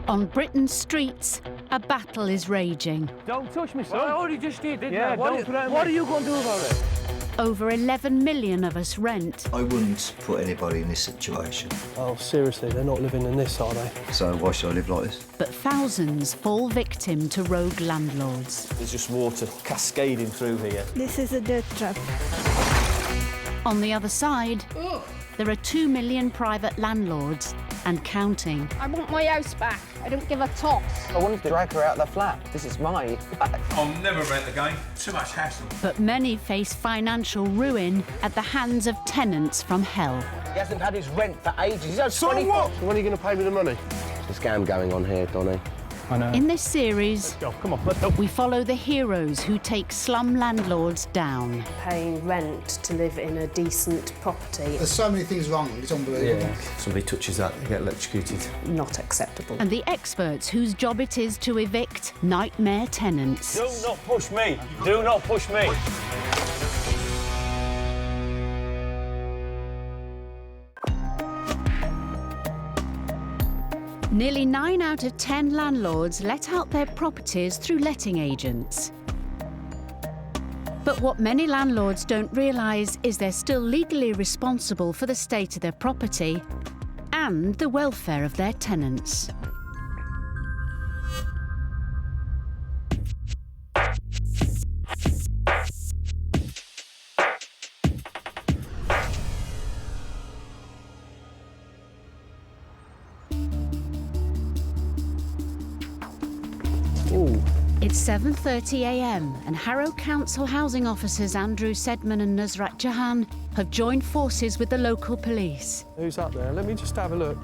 On Britain's streets, a battle is raging. Don't touch me, son. Well, I already just did, didn't Yeah, I? what are you going to do about it? Over 11 million of us rent. I wouldn't put anybody in this situation. Oh, seriously, they're not living in this, are they? So why should I live like this? But thousands fall victim to rogue landlords. There's just water cascading through here. This is a death trap. On the other side, there are 2 million private landlords and counting. I want my house back. I don't give a toss. I wanted to drag her out of the flat. This is mine. I'll never rent again. Too much hassle. But many face financial ruin at the hands of tenants from hell. He hasn't had his rent for ages. He's owed So 20... what? When are you going to pay me the money? There's a scam going on here, Donny. I know. In this series, Go, come on, let's go. we follow the heroes who take slum landlords down. Paying rent to live in a decent property. There's so many things wrong, it's unbelievable. Yeah, somebody touches that, they get electrocuted. Not acceptable. And the experts whose job it is to evict nightmare tenants. Do not push me. Do not push me. Nearly 9 out of 10 landlords let out their properties through letting agents. But what many landlords don't realise is they're still legally responsible for the state of their property and the welfare of their tenants. It's 7:30 a.m. and Harrow Council housing officers Andrew Sedman and Nusrat Jahan have joined forces with the local police. Who's up there? Let me just have a look.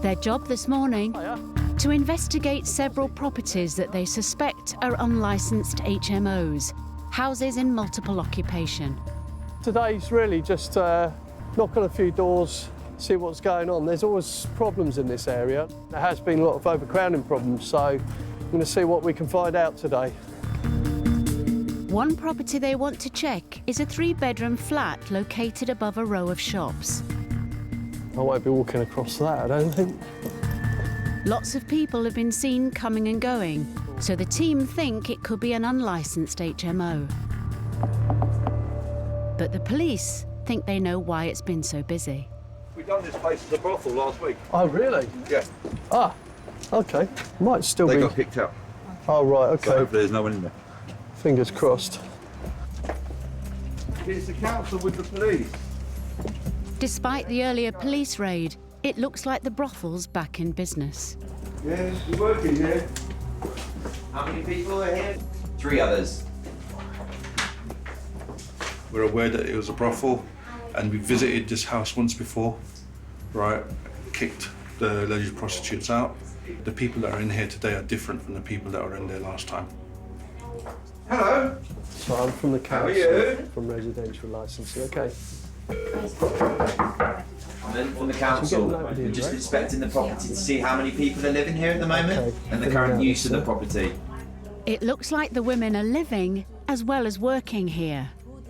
Their job this morning, Hiya. to investigate several properties that they suspect are unlicensed HMOs, houses in multiple occupation. Today's really just knock on a few doors, see what's going on. There's always problems in this area. There has been a lot of overcrowding problems, so I'm going to see what we can find out today. One property they want to check is a 3-bedroom flat located above a row of shops. I won't be walking across that, I don't think. Lots of people have been seen coming and going, so the team think it could be an unlicensed HMO. But the police think they know why it's been so busy. We done this place as a brothel last week. Oh, really? Yeah. Ah, OK. Might still They be... got kicked out. Oh, right, OK. So hopefully there's no one in there. Fingers crossed. It's the council with the police. Despite the earlier police raid, it looks like the brothel's back in business. Yes, we're working here. How many people are here? 3 others. We're aware that it was a brothel, and we visited this house once before, right? Kicked the alleged prostitutes out. The people that are in here today are different from the people that were in there last time. Hello. So I'm from the How are council, you? from residential licensing. OK. And then from the council, we're just inspecting the property to see how many people are living here at the moment and the current use of the property. It looks like the women are living as well as working here.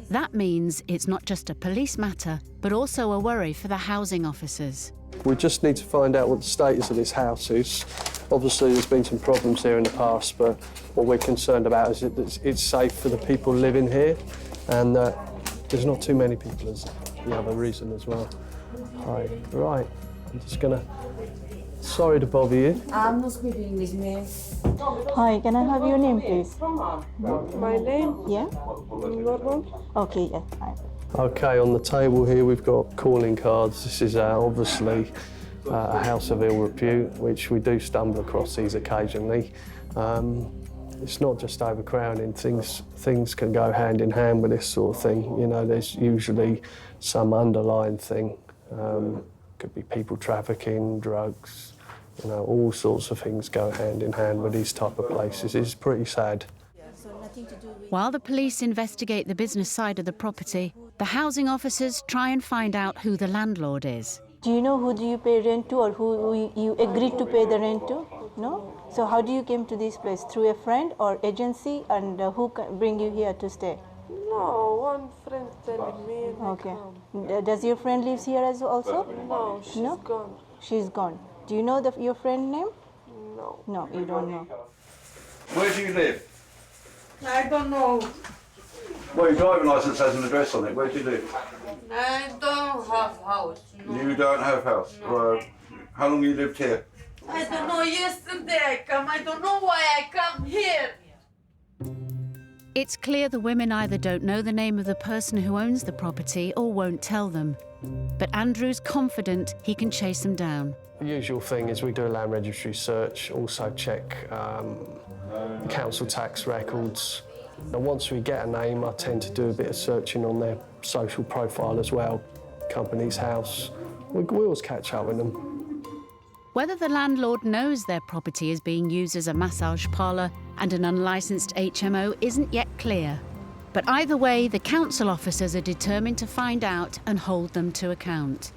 That means it's not just a police matter, but also a worry for the housing officers. We just need to find out what the status of this house is. Obviously, there's been some problems here in the past, but what we're concerned about is that it's safe for the people living here, and that there's not too many people as the other reason as well. Hi. Right. I'm just gonna... Sorry to bother you. I'm not speaking English, ma'am. Hi, can I have your name, please? My name? Yeah? Normal? Okay, yeah, fine. OK, on the table here we've got calling cards. This is obviously a house of ill repute, which we do stumble across these occasionally. It's not just overcrowding. Things can go hand in hand with this sort of thing. You know, there's usually some underlying thing. Could be people trafficking, drugs, you know, all sorts of things go hand in hand with these type of places. It's pretty sad. While the police investigate the business side of the property, the housing officers try and find out who the landlord is. Do you know who do you pay rent to or who you agreed to pay the rent to? No? So how do you came to this place? Through a friend or agency, and who can bring you here to stay? No, one friend telling me. Okay. Does your friend lives here as also? No, she's gone. She's gone. Do you know your friend name? No. No, you don't know. Where do you live? I don't know. Well, your driving licence has an address on it. Where do you live? I don't have house. No. You don't have house? No. How long you lived here? I don't know. Yesterday I come. I don't know why I come here. It's clear the women either don't know the name of the person who owns the property or won't tell them. But Andrew's confident he can chase them down. The usual thing is we do a land registry search, also check council tax records. And once we get a name, I tend to do a bit of searching on their social profile as well. Company's house, we always catch up with them. Whether the landlord knows their property is being used as a massage parlour and an unlicensed HMO isn't yet clear. But either way, the council officers are determined to find out and hold them to account.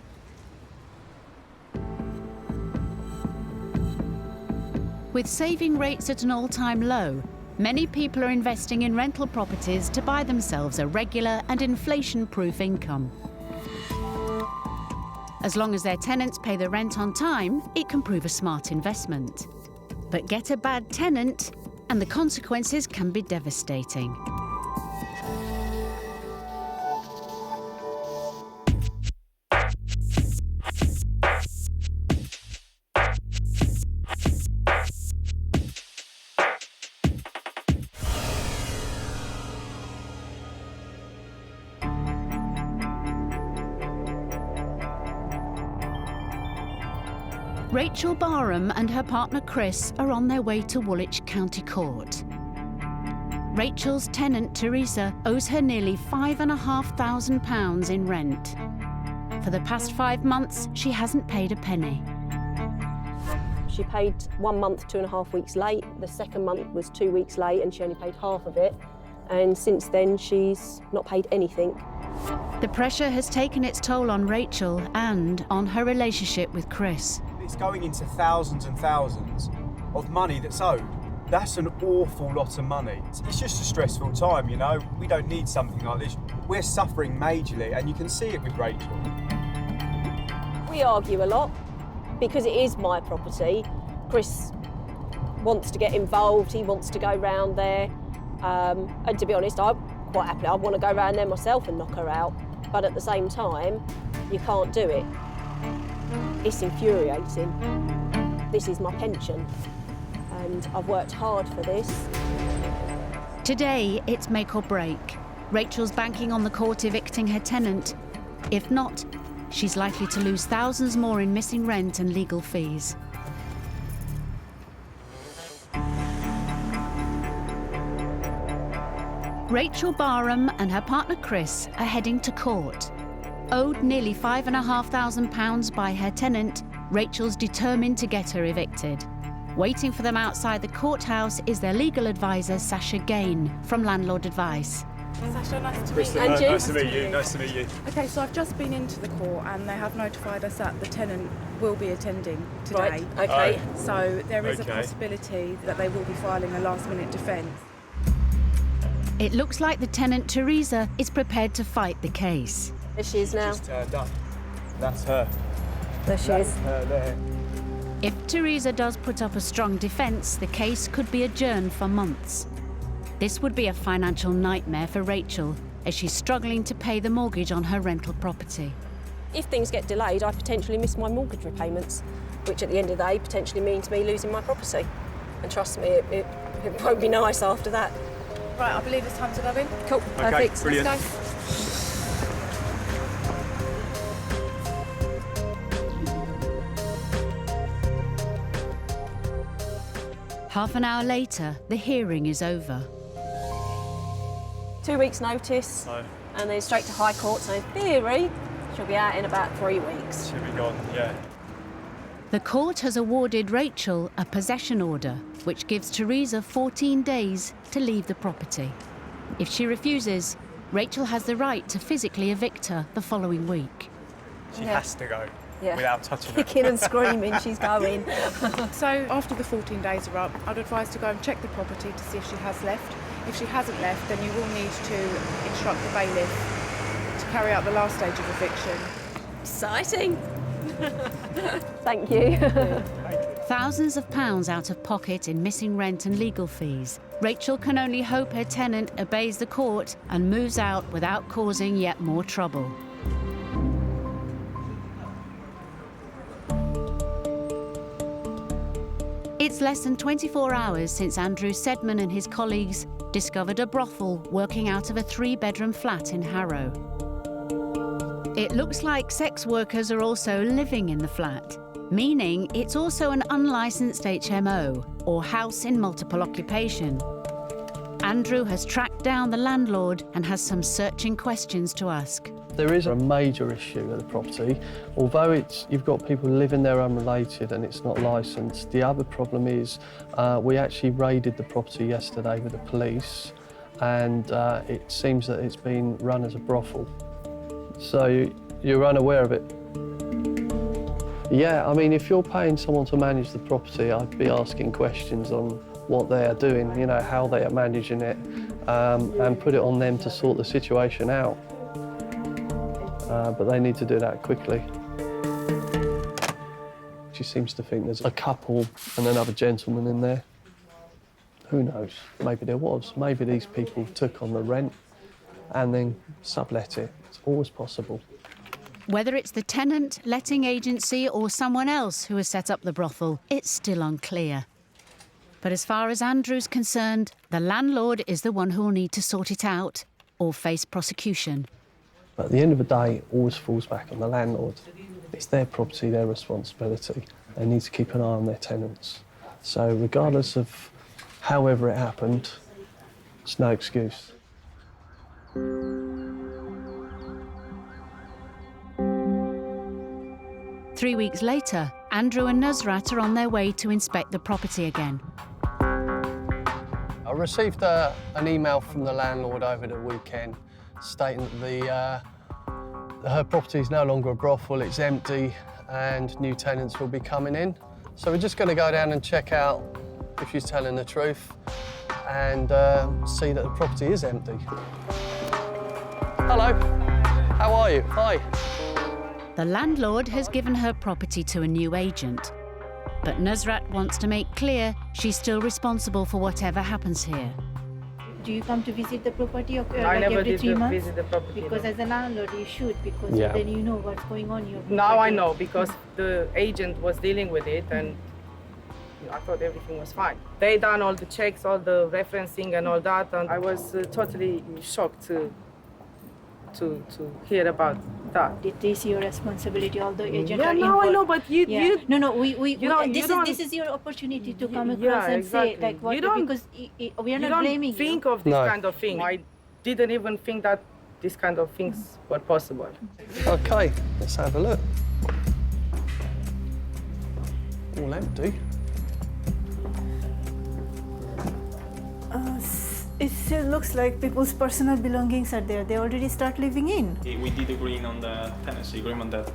With saving rates at an all-time low, many people are investing in rental properties to buy themselves a regular and inflation-proof income. As long as their tenants pay the rent on time, it can prove a smart investment. But get a bad tenant, and the consequences can be devastating. Rachel Barham and her partner Chris are on their way to Woolwich County Court. Rachel's tenant Teresa owes her nearly £5,500 in rent. For the past 5 months, she hasn't paid a penny. She paid 1 month, 2.5 weeks late. The second month was 2 weeks late and she only paid half of it. And since then, she's not paid anything. The pressure has taken its toll on Rachel and on her relationship with Chris. It's going into thousands and thousands of money that's owed. That's an awful lot of money. It's just a stressful time, you know. We don't need something like this. We're suffering majorly, and you can see it with Rachel. We argue a lot because it is my property. Chris wants to get involved, he wants to go round there. And to be honest, I'm quite happy. I want to go round there myself and knock her out. But at the same time, you can't do it. It's infuriating. This is my pension, and I've worked hard for this. Today, it's make or break. Rachel's banking on the court evicting her tenant. If not, she's likely to lose thousands more in missing rent and legal fees. Rachel Barham and her partner Chris are heading to court. Owed nearly £5,500 by her tenant, Rachel's determined to get her evicted. Waiting for them outside the courthouse is their legal advisor, Sasha Gain, from Landlord Advice. Sasha, nice to meet you. And nice to meet you. Nice to meet you. Okay, so I've just been into the court and they have notified us that the tenant will be attending today. Right, okay. So there is a possibility that they will be filing a last-minute defence. It looks like the tenant, Teresa, is prepared to fight the case. There she is now. Just turned up. That's her. There she is. Her there. If Teresa does put up a strong defence, the case could be adjourned for months. This would be a financial nightmare for Rachel, as she's struggling to pay the mortgage on her rental property. If things get delayed, I potentially miss my mortgage repayments, which at the end of the day potentially means me losing my property. And trust me, it won't be nice after that. Right, I believe it's time to go in. Cool, perfect. Brilliant. Let's go. Half an hour later, the hearing is over. 2 weeks' notice, and then straight to High Court, so in theory, she'll be out in about 3 weeks. She'll be gone, yeah. The court has awarded Rachel a possession order, which gives Teresa 14 days to leave the property. If she refuses, Rachel has the right to physically evict her the following week. She has to go. Yeah. Without touching her. Kicking and screaming, she's going. So after the 14 days are up, I'd advise to go and check the property to see if she has left. If she hasn't left, then you will need to instruct the bailiff to carry out the last stage of eviction. Exciting. Thank you. thousands of pounds out of pocket in missing rent and legal fees, Rachel can only hope her tenant obeys the court and moves out without causing yet more trouble. It's less than 24 hours since Andrew Sedman and his colleagues discovered a brothel working out of a 3-bedroom flat in Harrow. It looks like sex workers are also living in the flat, meaning it's also an unlicensed HMO, or house in multiple occupation. Andrew has tracked down the landlord and has some searching questions to ask. There is a major issue at the property. Although you've got people living there unrelated and it's not licensed, the other problem is we actually raided the property yesterday with the police, and it seems that it's been run as a brothel. So you're unaware of it? Yeah, I mean, if you're paying someone to manage the property, I'd be asking questions on what they are doing, you know, how they are managing it, and put it on them to sort the situation out. But they need to do that quickly. She seems to think there's a couple and another gentleman in there. Who knows? Maybe there was. Maybe these people took on the rent and then sublet it. It's always possible. Whether it's the tenant, letting agency or someone else who has set up the brothel, it's still unclear. But as far as Andrew's concerned, the landlord is the one who'll need to sort it out or face prosecution. But at the end of the day, it always falls back on the landlord. It's their property, their responsibility. They need to keep an eye on their tenants. So regardless of however it happened, it's no excuse. Three weeks later, Andrew and Nusrat are on their way to inspect the property again. I received an email from the landlord over the weekend stating that her property is no longer a brothel, it's empty, and new tenants will be coming in. So we're just going to go down and check out if she's telling the truth and see that the property is empty. Hello, how are you? Hi. The landlord has given her property to a new agent, but Nusrat wants to make clear she's still responsible for whatever happens here. Do you come to visit the property or I like never every did 3 months? visit the property. Because no. as a landlord, you should, because Yeah. then you know what's going on here. Now I know because the agent was dealing with it and I thought everything was fine. They done all the checks, all the referencing and all that, and I was totally shocked to hear about that. Did they see your responsibility, although agent Yeah, are no, I involved? know, but you No, we know, this is your opportunity to come across Yeah, and exactly. say like what, You don't- because we are you not don't blaming think you. of this No. kind of thing. I didn't even think that this kind of things were possible. OK, let's have a look. All empty. It still looks like people's personal belongings are there. They already start living in. We did agree on the tenancy agreement that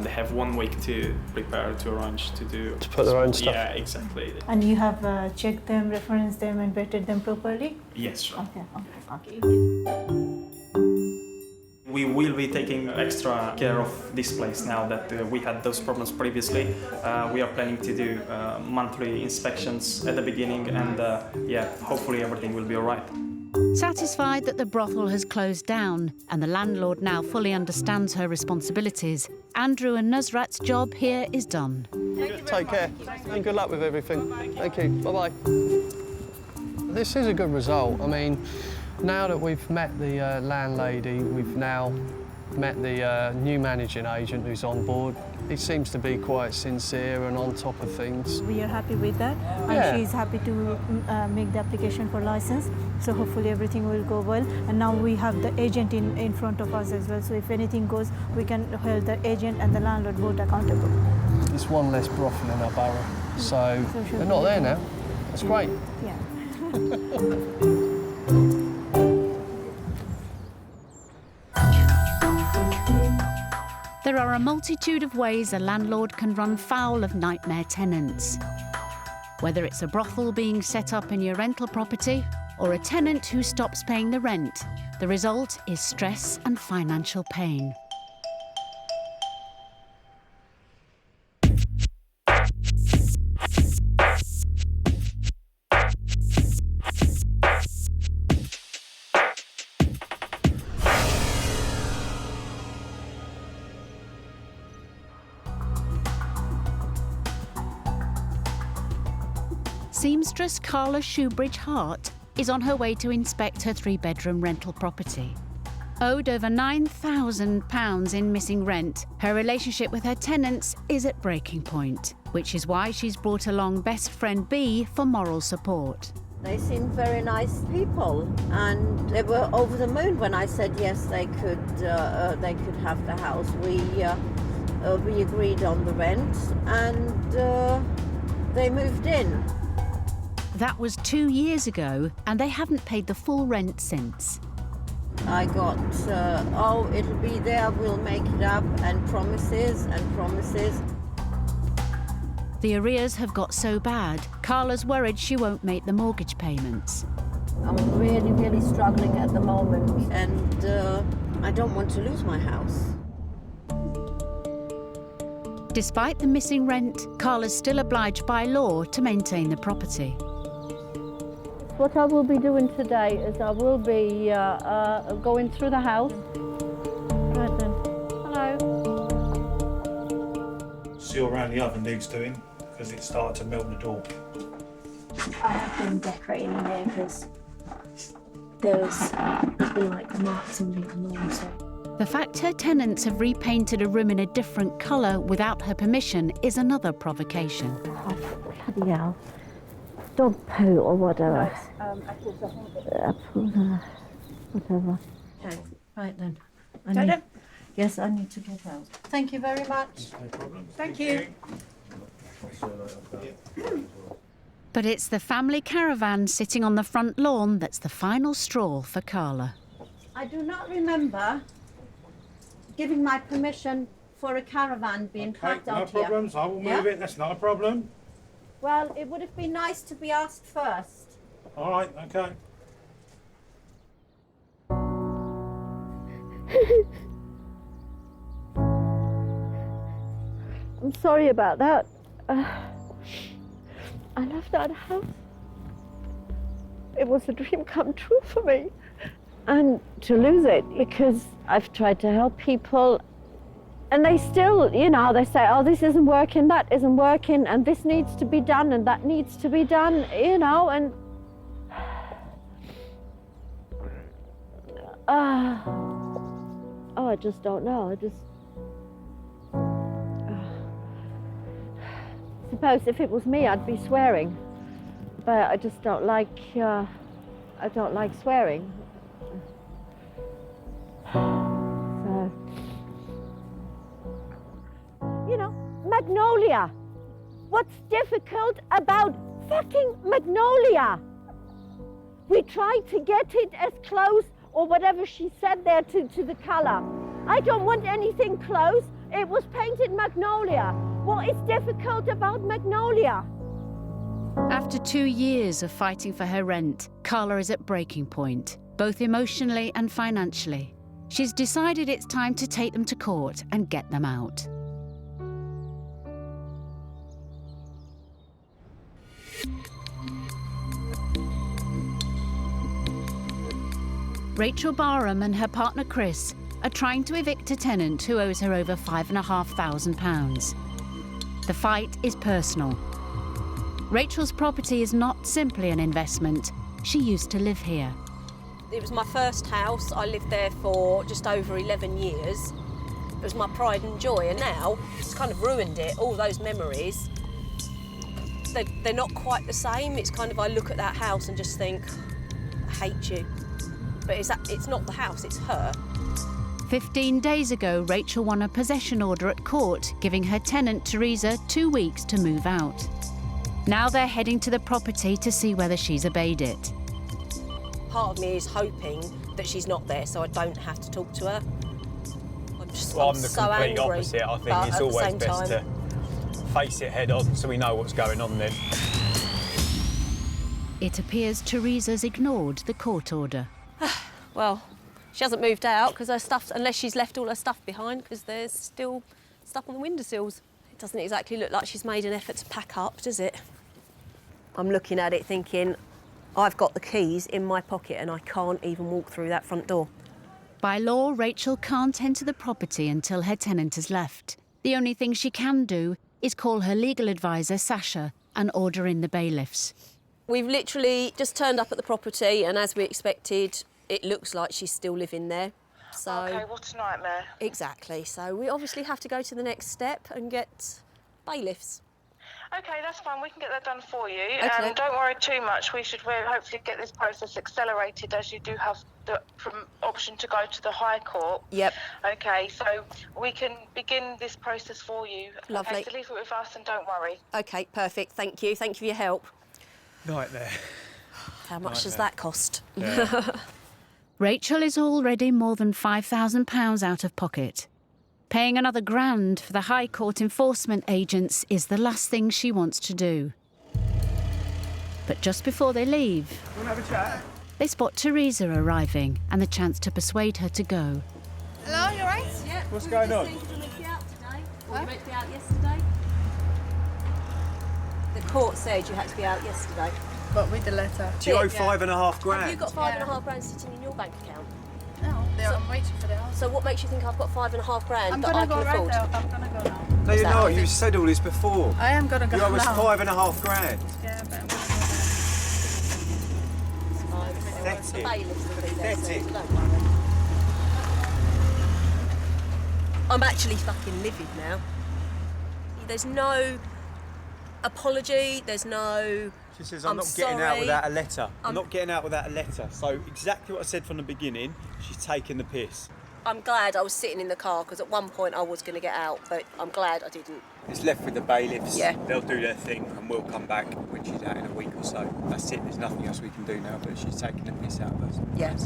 they have 1 week to prepare, to arrange, to do... To put their own stuff. Yeah, exactly. And you have checked them, referenced them and vetted them properly? Yes, sure. Okay. We will be taking extra care of this place now that we had those problems previously. We are planning to do monthly inspections at the beginning and yeah, hopefully everything will be all right. Satisfied that the brothel has closed down and the landlord now fully understands her responsibilities, Andrew and Nusrat's job here is done. Take care and good luck with everything. Thank you. Bye-bye. This is a good result. I mean, now that we've met the landlady, we've now met the new managing agent who's on board. He seems to be quite sincere and on top of things. We are happy with that, and Yeah. she's happy to make the application for license. So hopefully everything will go well. And now we have the agent in front of us as well. So if anything goes, we can hold the agent and the landlord both accountable. There's one less brothel in our borough, so they're not there now. That's great. Yeah. There are a multitude of ways a landlord can run foul of nightmare tenants. Whether it's a brothel being set up in your rental property or a tenant who stops paying the rent, the result is stress and financial pain. seamstress Carla Shoebridge-Hart is on her way to inspect her 3-bedroom rental property. Owed over £9,000 in missing rent, her relationship with her tenants is at breaking point, which is why she's brought along best friend B for moral support. They seemed very nice people, and they were over the moon when I said yes, they could have the house. We agreed on the rent, and they moved in. That was 2 years ago, and they haven't paid the full rent since. I got, oh, it'll be there, we'll make it up, and promises and promises. The arrears have got so bad, Carla's worried she won't make the mortgage payments. I'm really, really struggling at the moment, and I don't want to lose my house. Despite the missing rent, Carla's still obliged by law to maintain the property. What I will be doing today is I will be going through the house. Right then. Hello. See around the oven needs doing, because it started to melt the door. I have been decorating in there because there's been like marks and things along, so. The fact her tenants have repainted a room in a different colour without her permission is another provocation. Oh, bloody hell. Dog poo or whatever. Whatever. Okay, right then. Yes, I need to get out. Thank you very much. No problem. Thank you. But it's the family caravan sitting on the front lawn that's the final straw for Carla. I do not remember giving my permission for a caravan being parked out here. No problems, I will move it, that's not a problem. Well, it would have been nice to be asked first. All right, okay. I'm sorry about that. I love that house. It was a dream come true for me. And to lose it, because I've tried to help people, and they still, you know, they say, oh, this isn't working, that isn't working, and this needs to be done, and that needs to be done, you know, and... oh, I just don't know, suppose if it was me, I'd be swearing, but I just don't like, I don't like swearing. So, you know, magnolia. What's difficult about fucking magnolia? We tried to get it as close, or whatever she said there, to the colour. I don't want anything close. It was painted magnolia. What is difficult about magnolia? After 2 years of fighting for her rent, Carla is at breaking point, both emotionally and financially. She's decided it's time to take them to court and get them out. Rachel Barham and her partner Chris are trying to evict a tenant who owes her over £5,500. The fight is personal. Rachel's property is not simply an investment. She used to live here. It was my first house. I lived there for just over 11 years. It was my pride and joy, and now it's kind of ruined it. All those memories, they're not quite the same. It's kind of, I look at that house and just think, I hate you. But it's not the house, it's her. 15 days ago, Rachel won a possession order at court, giving her tenant, Teresa, 2 weeks to move out. Now they're heading to the property to see whether she's obeyed it. Part of me is hoping that she's not there, so I don't have to talk to her. I'm the so complete angry, opposite. I think it's always best to face it head on so we know what's going on then. It appears Teresa's ignored the court order. Well, she hasn't moved out because her stuff, unless she's left all her stuff behind, because there's still stuff on the windowsills. It doesn't exactly look like she's made an effort to pack up, does it? I'm looking at it thinking, I've got the keys in my pocket and I can't even walk through that front door. By law, Rachel can't enter the property until her tenant has left. The only thing she can do is call her legal advisor, Sasha, and order in the bailiffs. We've literally just turned up at the property, and as we expected, it looks like she's still living there. So, OK, what a nightmare. Exactly. So we obviously have to go to the next step and get bailiffs. OK, that's fine. We can get that done for you. Okay. Don't worry too much. We'll hopefully get this process accelerated, as you do have the option to go to the High Court. Yep. OK, so we can begin this process for you. Lovely. Okay, so leave it with us and don't worry. OK, perfect. Thank you. Thank you for your help. Nightmare. How much does Nightmare. that cost? Yeah. Rachel is already more than £5,000 out of pocket. Paying another £1,000 for the High Court enforcement agents is the last thing she wants to do. But just before they leave, Want to have a chat? they spot Teresa arriving and the chance to persuade her to go. Hello, you all right? Yeah. What's going on? You meant to be out today. Or you meant to be out yesterday? The court said you had to be out yesterday. But with the letter. Do you owe £5.5 grand? Have you got £5.5 grand sitting in your bank account? No, I'm waiting for the house. So what makes you think I've got £5.5 grand I'm that gonna I can go right afford? now. I'm gonna go now. No, you're not. You said all this before. I am gonna go You owe us now. £5.5 grand. Yeah, but I'm gonna The bailiffs will be there, so Pathetic. don't worry. I'm actually fucking livid now. There's no apology, there's no... She says, I'm not sorry. getting out without a letter. I'm not getting out without a letter. So exactly what I said from the beginning, she's taking the piss. I'm glad I was sitting in the car, because at one point I was going to get out, but I'm glad I didn't. It's left with the bailiffs. Yeah. They'll do their thing and we'll come back when she's out in a week or so. That's it. There's nothing else we can do now, but she's taking the piss out of us. Yeah.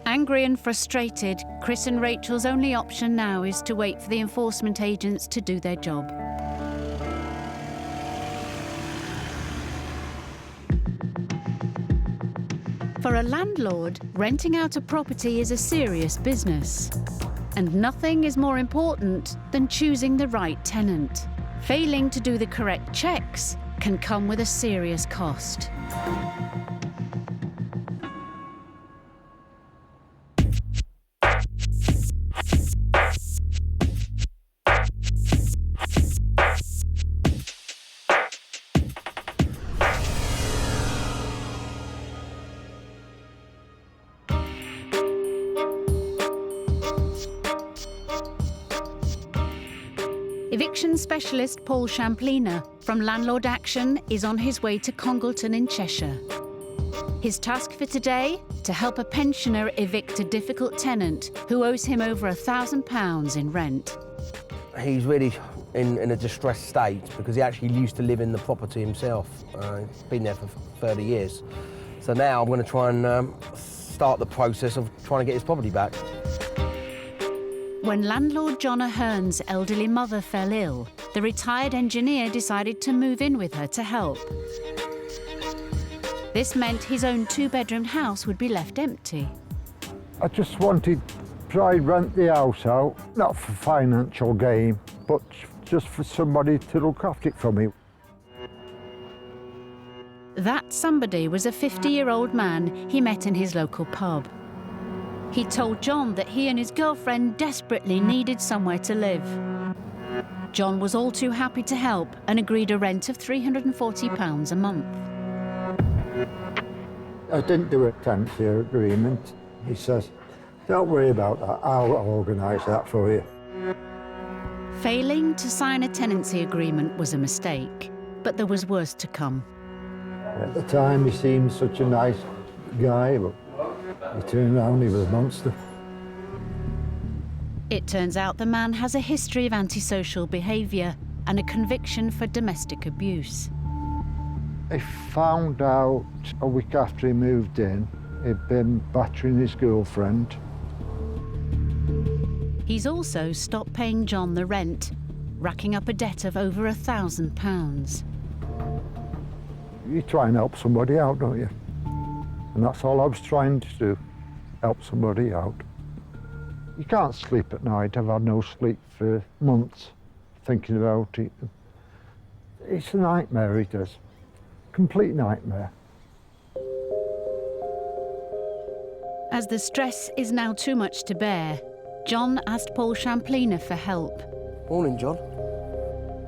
Angry and frustrated, Chris and Rachel's only option now is to wait for the enforcement agents to do their job. For a landlord, renting out a property is a serious business. And nothing is more important than choosing the right tenant. Failing to do the correct checks can come with a serious cost. Eviction specialist Paul Champlina from Landlord Action is on his way to Congleton in Cheshire. His task for today? To help a pensioner evict a difficult tenant who owes him over £1,000 in rent. He's really in a distressed state because he actually used to live in the property himself. He's been there for 30 years. So now I'm going to try and start the process of trying to get his property back. When landlord John Ahern's elderly mother fell ill, the retired engineer decided to move in with her to help. This meant his own two-bedroom house would be left empty. I just wanted to try and rent the house out, not for financial gain, but just for somebody to look after it for me. That somebody was a 50-year-old man he met in his local pub. He told John that he and his girlfriend desperately needed somewhere to live. John was all too happy to help and agreed a rent of £340 a month. I didn't do a tenancy agreement. He says, don't worry about that, I'll organise that for you. Failing to sign a tenancy agreement was a mistake, but there was worse to come. At the time, he seemed such a nice guy, but he turned around, he was a monster. It turns out the man has a history of antisocial behaviour and a conviction for domestic abuse. I found out a week after he moved in, he'd been battering his girlfriend. He's also stopped paying John the rent, racking up a debt of over £1,000. You try and help somebody out, don't you? And that's all I was trying to do, help somebody out. You can't sleep at night. I've had no sleep for months thinking about it. It's a nightmare, it is. Complete nightmare. As the stress is now too much to bear, John asked Paul Champliner for help. Morning, John.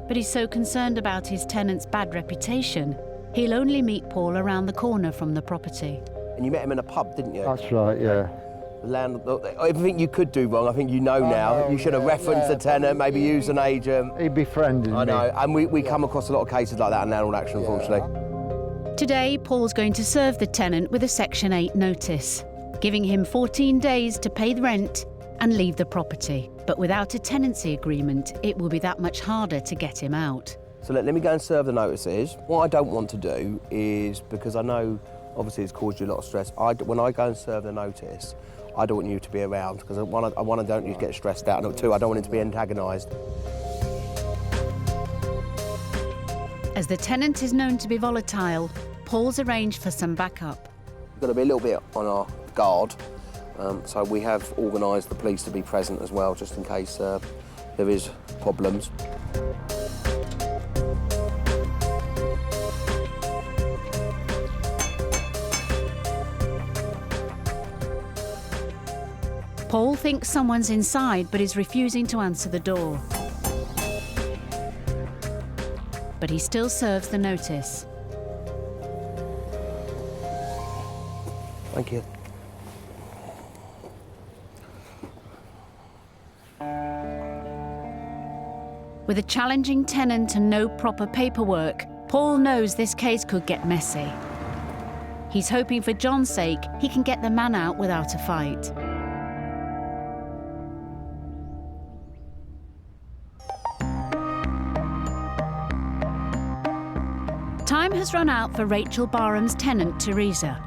But he's so concerned about his tenant's bad reputation, he'll only meet Paul around the corner from the property. And you met him in a pub, didn't you? That's right, yeah. The landlord, everything you could do wrong, I think you know now. You should have referenced the tenant, maybe used an agent. He befriended me. I know, and we come across a lot of cases like that in landlord action, unfortunately. Today, Paul's going to serve the tenant with a Section 8 notice, giving him 14 days to pay the rent and leave the property. But without a tenancy agreement, it will be that much harder to get him out. So let me go and serve the notices. What I don't want to do is, because I know obviously it's caused you a lot of stress, when I go and serve the notice, I don't want you to be around, because one, I don't want you to get stressed out, and two, I don't want him to be antagonised. As the tenant is known to be volatile, Paul's arranged for some backup. We've got to be a little bit on our guard, so we have organised the police to be present as well, just in case there is problems. Paul thinks someone's inside but is refusing to answer the door. But he still serves the notice. Thank you. With a challenging tenant and no proper paperwork, Paul knows this case could get messy. He's hoping for John's sake he can get the man out without a fight. Time has run out for Rachel Barham's tenant, Teresa.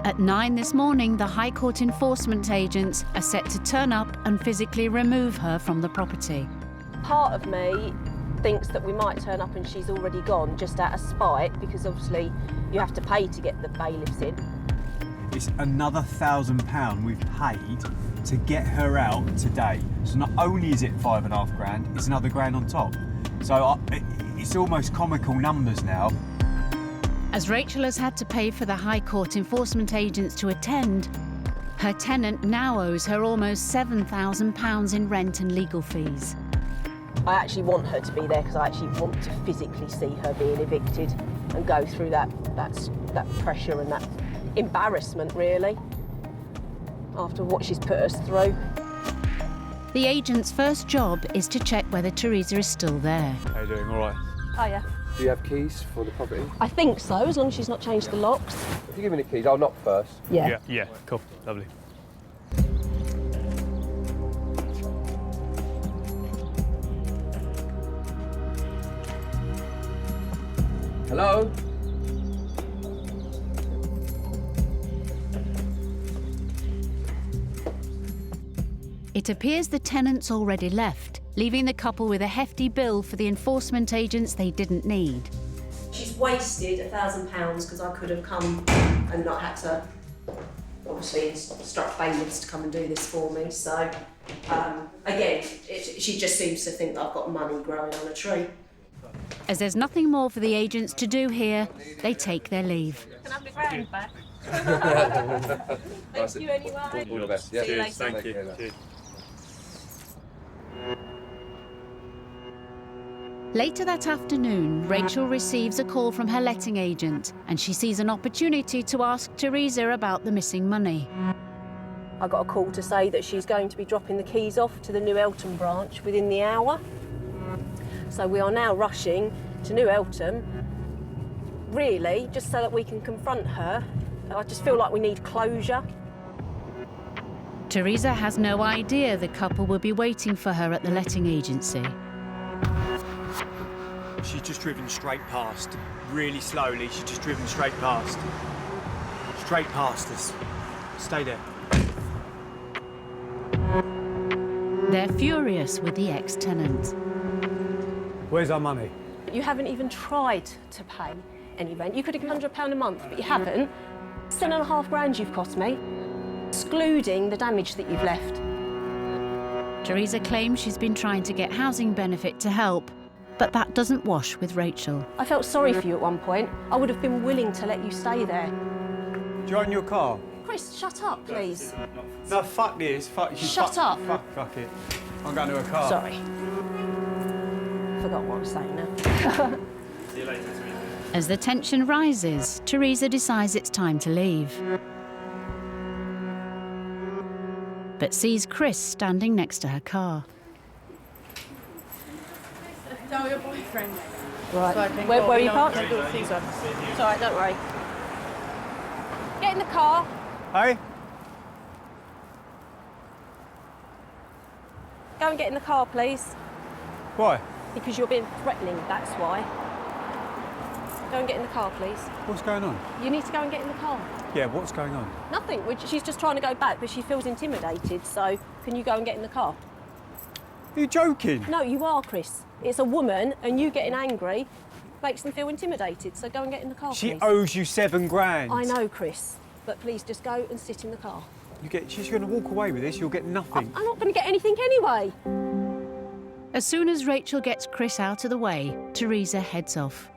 At 9 this morning, the High Court enforcement agents are set to turn up and physically remove her from the property. Part of me thinks that we might turn up and she's already gone, just out of spite, because obviously you have to pay to get the bailiffs in. It's another £1,000 we've paid to get her out today. So not only is it $5.5 grand, it's another grand on top. So it's almost comical numbers now. As Rachel has had to pay for the High Court enforcement agents to attend, her tenant now owes her almost £7,000 in rent and legal fees. I actually want her to be there because I actually want to physically see her being evicted and go through that pressure and that embarrassment, really, after what she's put us through. The agent's first job is to check whether Teresa is still there. How you doing? All right? Hiya. Do you have keys for the property? I think so, as long as she's not changed the locks. If you give me the keys, I'll knock first. Yeah. Yeah, cool, lovely. Hello? It appears the tenant's already left, leaving the couple with a hefty bill for the enforcement agents they didn't need. She's wasted £1,000 because I could have come and not had to, obviously, instruct bailiffs to come and do this for me. So, again, she just seems to think that I've got money growing on a tree. As there's nothing more for the agents to do here, they take their leave. Can I have the grand back? Thank you anyway. All the best. See you later. Thank you. Cheers. Later that afternoon, Rachel receives a call from her letting agent and she sees an opportunity to ask Teresa about the missing money. I got a call to say that she's going to be dropping the keys off to the New Eltham branch within the hour. So we are now rushing to New Eltham, really, just so that we can confront her. I just feel like we need closure. Teresa has no idea the couple will be waiting for her at the letting agency. She's just driven straight past, really slowly. She's just driven straight past. Straight past us. Stay there. They're furious with the ex-tenant. Where's our money? You haven't even tried to pay any rent. You could have given £100 a month, but you haven't. £7.5 grand you've cost me, excluding the damage that you've left. Teresa claims she's been trying to get housing benefit to help, but that doesn't wash with Rachel. I felt sorry for you at one point. I would have been willing to let you stay there. Do you own your car? Chris, shut up, please. No, fuck this. Fuck you. Shut up. Fuck it. I'm going to a car. Sorry. Forgot what I was saying now. See you later, Teresa. As the tension rises, Teresa decides it's time to leave. But sees Chris standing next to her car. Tell your boyfriend. Right. So I can Where go, are you know, parked? can do things up. It's all right, don't worry. Get in the car. Hey? Go and get in the car, please. Why? Because you're being threatening, that's why. Go and get in the car, please. What's going on? You need to go and get in the car. Yeah, what's going on? Nothing. She's just trying to go back, but she feels intimidated, so can you go and get in the car? Are you joking? No, you are, Chris. It's a woman, and you getting angry makes them feel intimidated, so go and get in the car, She please. owes you £7,000. I know, Chris, but please just go and sit in the car. She's going to walk away with this, you'll get nothing. I'm not going to get anything anyway. As soon as Rachel gets Chris out of the way, Teresa heads off.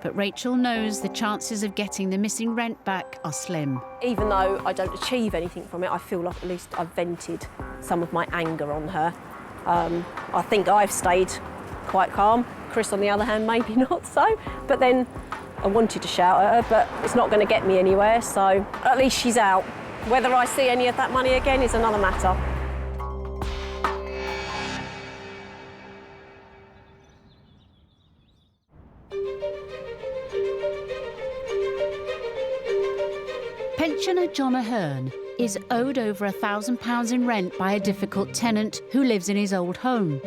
But Rachel knows the chances of getting the missing rent back are slim. Even though I don't achieve anything from it, I feel like at least I've vented some of my anger on her. I think I've stayed quite calm. Chris, on the other hand, maybe not so. But then I wanted to shout at her, but it's not going to get me anywhere, so at least she's out. Whether I see any of that money again is another matter. Pensioner John Ahern is owed over £1,000 in rent by a difficult tenant who lives in his old home.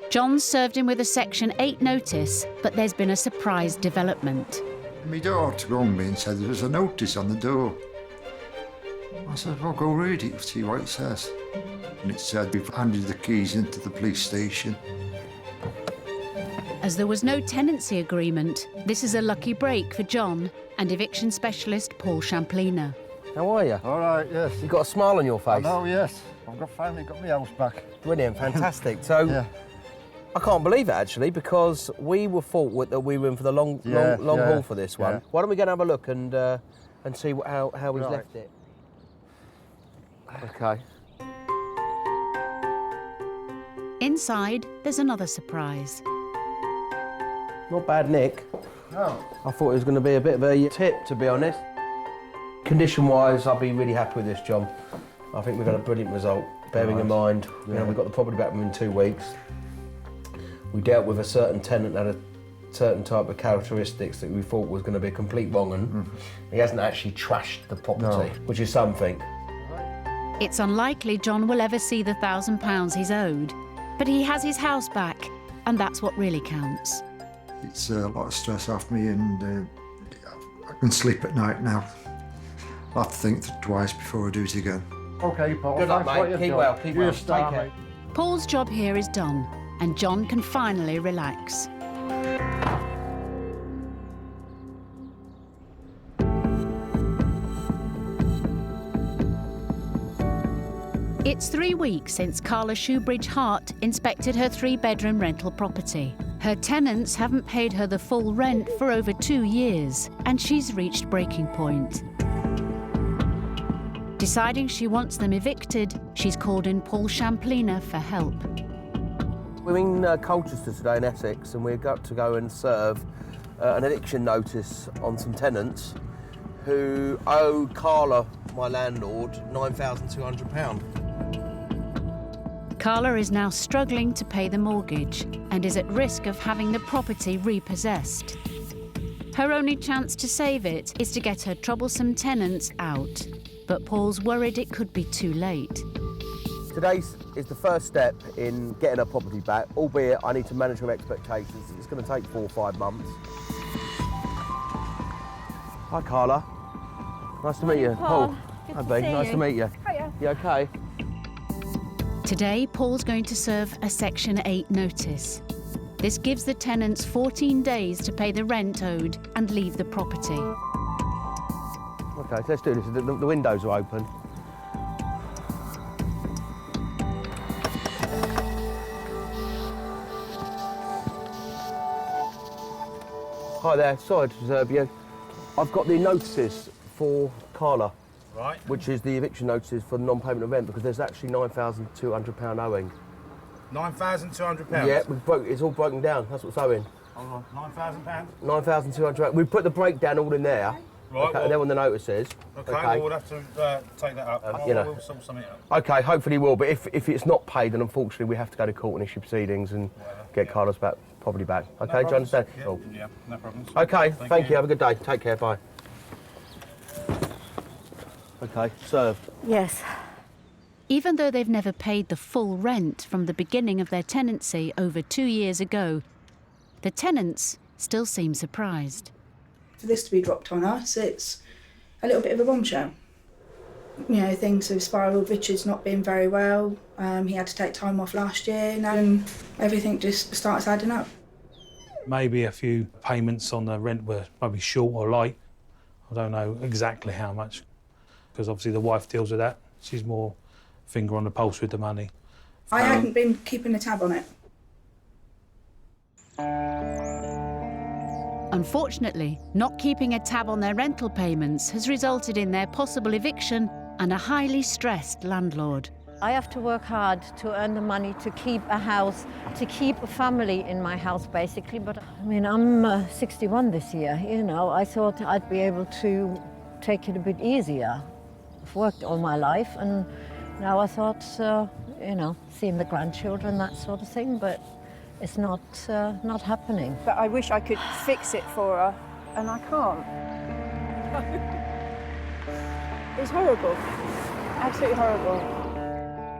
John served him with a Section 8 notice, but there's been a surprise development. My daughter rang me and said there was a notice on the door. I said, well, go read it, see what it says. And it said, we've handed the keys into the police station. As there was no tenancy agreement, this is a lucky break for John and eviction specialist Paul Champlina. How are you? All right, yes. You got a smile on your face? Oh, yes. I've finally got my house back. Brilliant, fantastic. So, yeah. I can't believe it, actually, because we were thought that we were in for the long haul for this one. Yeah. Why don't we go and have a look and see how he's left it? OK. Inside, there's another surprise. Not bad, Nick. No. I thought it was going to be a bit of a tip, to be honest. Condition-wise, I'll be really happy with this, John. I think we've got a brilliant result, bearing in mind, you know, we got the property back within 2 weeks. We dealt with a certain tenant that had a certain type of characteristics that we thought was going to be a complete wrong un. He hasn't actually trashed the property, which is something. It's unlikely John will ever see the £1,000 he's owed, but he has his house back, and that's what really counts. It's a lot of stress off me, and I can sleep at night now. I'll have to think twice before I do it again. OK, Paul. Good luck, mate. Keep well, keep well. Take care. Paul's job here is done, and John can finally relax. It's 3 weeks since Carla Shoebridge-Hart inspected her 3-bedroom rental property. Her tenants haven't paid her the full rent for over 2 years, and she's reached breaking point. Deciding she wants them evicted, she's called in Paul Champlina for help. We're in Colchester today in Essex, and we've got to go and serve an eviction notice on some tenants who owe Carla, my landlord, £9,200. Carla is now struggling to pay the mortgage and is at risk of having the property repossessed. Her only chance to save it is to get her troublesome tenants out. But Paul's worried it could be too late. Today is the first step in getting her property back, albeit I need to manage her expectations. It's going to take 4 or 5 months. Hi, Carla. Nice to meet you. Paul. Hi, B. Nice to meet you. Hiya. You OK? Today, Paul's going to serve a Section 8 notice. This gives the tenants 14 days to pay the rent owed and leave the property. OK, so let's do this. The windows are open. Hi there, sorry to disturb you. I've got the notices for Carla. Right. Which is the eviction notices for non-payment of rent, because there's actually £9,200 owing. £9,200? Yeah, it's all broken down. That's what's owing. Hold on, £9,000? £9,200. We've put the breakdown all in there. Right. Okay, they're on the notices. Okay, well, we'll have to take that up. You know. We'll sort something out. Okay, hopefully we'll, but if it's not paid, then unfortunately we have to go to court and issue proceedings and get Carla's property back. Okay, do you understand? Yeah, Cool. yeah, no problems. Okay, thank you. Have a good day. Take care. Bye. Okay, served. Yes. Even though they've never paid the full rent from the beginning of their tenancy over 2 years ago, the tenants still seem surprised. For this to be dropped on us, it's a little bit of a bombshell. You know, things have spiralled. Richard's not been very well. He had to take time off last year, and everything just starts adding up. Maybe a few payments on the rent were maybe short or light. I don't know exactly how much, because obviously the wife deals with that. She's more finger on the pulse with the money. I hadn't been keeping a tab on it. Unfortunately, not keeping a tab on their rental payments has resulted in their possible eviction and a highly stressed landlord. I have to work hard to earn the money to keep a house, to keep a family in my house, basically. But I mean, I'm 61 this year, you know. I thought I'd be able to take it a bit easier. I've worked all my life, and now I thought, you know, seeing the grandchildren, that sort of thing, but it's not happening. But I wish I could fix it for her, and I can't. It's horrible, absolutely horrible.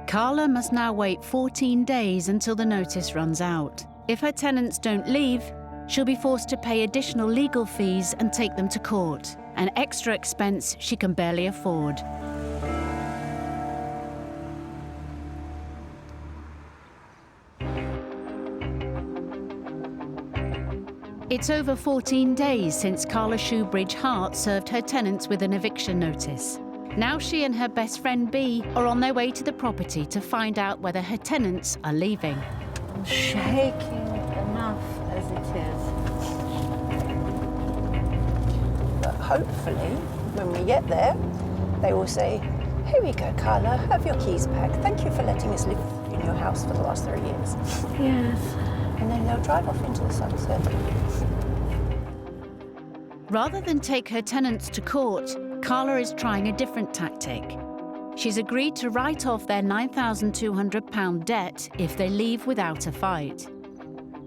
Carla must now wait 14 days until the notice runs out. If her tenants don't leave, she'll be forced to pay additional legal fees and take them to court, an extra expense she can barely afford. It's over 14 days since Carla Shoebridge Hart served her tenants with an eviction notice. Now she and her best friend Bea are on their way to the property to find out whether her tenants are leaving. I'm shaking enough as it is. But hopefully, when we get there, they will say, "Here we go, Carla, have your keys back. Thank you for letting us live in your house for the last 3 years." Yes. And then they'll drive off into the sunset. Rather than take her tenants to court, Carla is trying a different tactic. She's agreed to write off their £9,200 debt if they leave without a fight.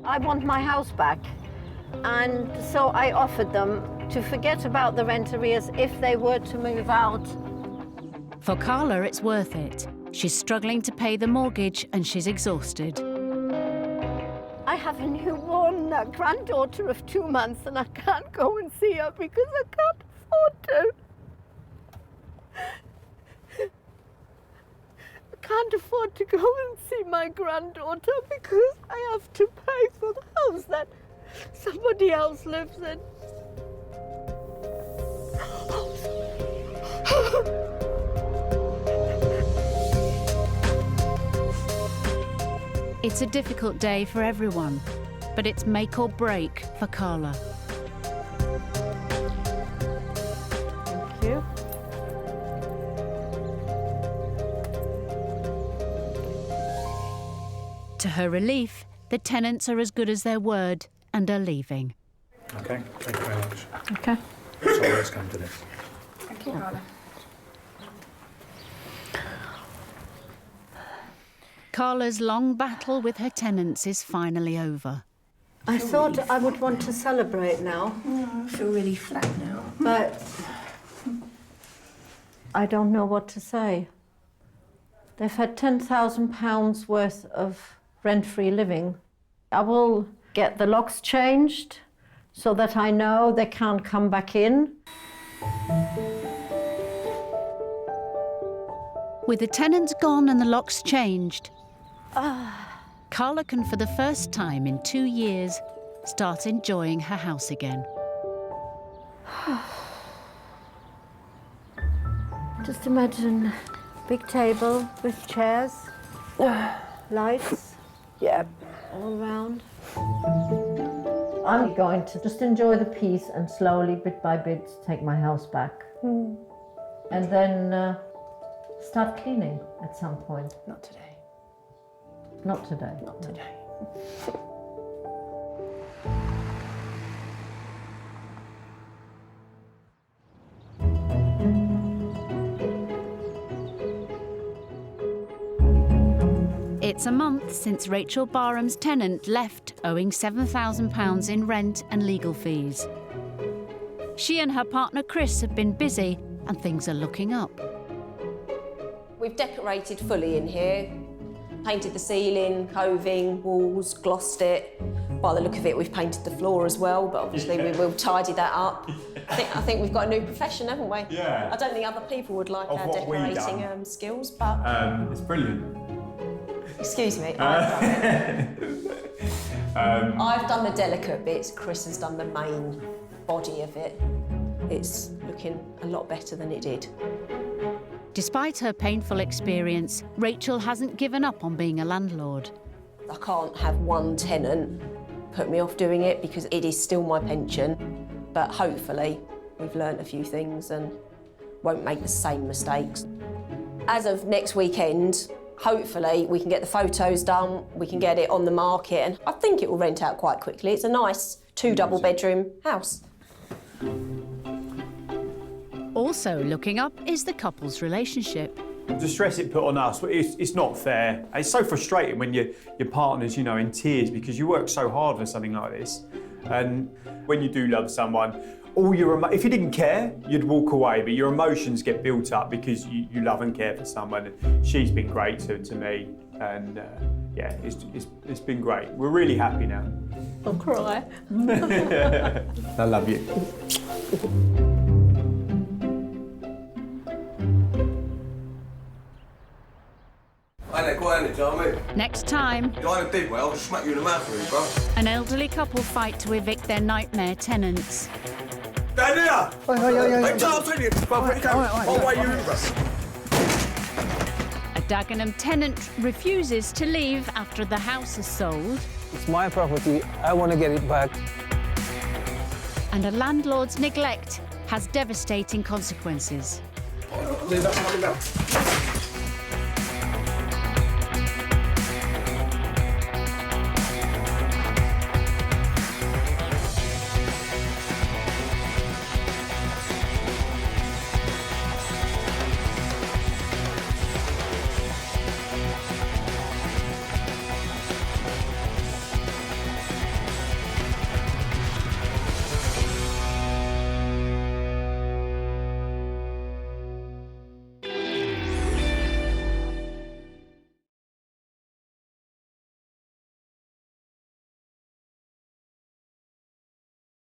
I want my house back. And so I offered them to forget about the rent arrears if they were to move out. For Carla, it's worth it. She's struggling to pay the mortgage and she's exhausted. I have a newborn granddaughter of 2 months, and I can't go and see her because I can't afford to. I can't afford to go and see my granddaughter because I have to pay for the house that somebody else lives in. It's a difficult day for everyone, but it's make or break for Carla. Thank you. To her relief, the tenants are as good as their word and are leaving. Okay, thank you very much. Okay. Sorry it's come to this. Thank you, Carla. Carla's long battle with her tenants is finally over. I thought I would want to celebrate now. I feel really flat now. But I don't know what to say. They've had £10,000 worth of rent-free living. I will get the locks changed so that I know they can't come back in. With the tenants gone and the locks changed, Carla can, for the first time in 2 years, start enjoying her house again. Just imagine a big table with chairs, lights, all around. I'm going to just enjoy the peace and slowly, bit by bit, take my house back. and then start cleaning at some point. Not today. Not today. Not today. It's a month since Rachel Barham's tenant left, owing £7,000 in rent and legal fees. She and her partner Chris have been busy and things are looking up. We've decorated fully in here, painted the ceiling, coving, walls, glossed it. By the look of it, we've painted the floor as well, but obviously we will tidy that up. I think we've got a new profession, haven't we? Yeah. I don't think other people would like our what we've decorating done. skills, but... It's brilliant. Excuse me, I've done it. I've done the delicate bits, Chris has done the main body of it. It's looking a lot better than it did. Despite her painful experience, Rachel hasn't given up on being a landlord. I can't have one tenant put me off doing it because it is still my pension, but hopefully we've learnt a few things and won't make the same mistakes. As of next weekend, hopefully we can get the photos done, we can get it on the market, and I think it will rent out quite quickly. It's a nice 2 double-bedroom house. Also looking up is the couple's relationship. The stress it put on us, it's not fair. It's so frustrating when your partner's, you know, in tears because you work so hard for something like this. And when you do love someone, if you didn't care, you'd walk away, but your emotions get built up because you love and care for someone. She's been great to me, and yeah, it's been great. We're really happy now. I'll cry. I love you. Next time, an elderly couple fight to evict their nightmare tenants. Down here! A Dagenham tenant refuses to leave after the house is sold. It's my property, I want to get it back. And a landlord's neglect has devastating consequences. Leave that.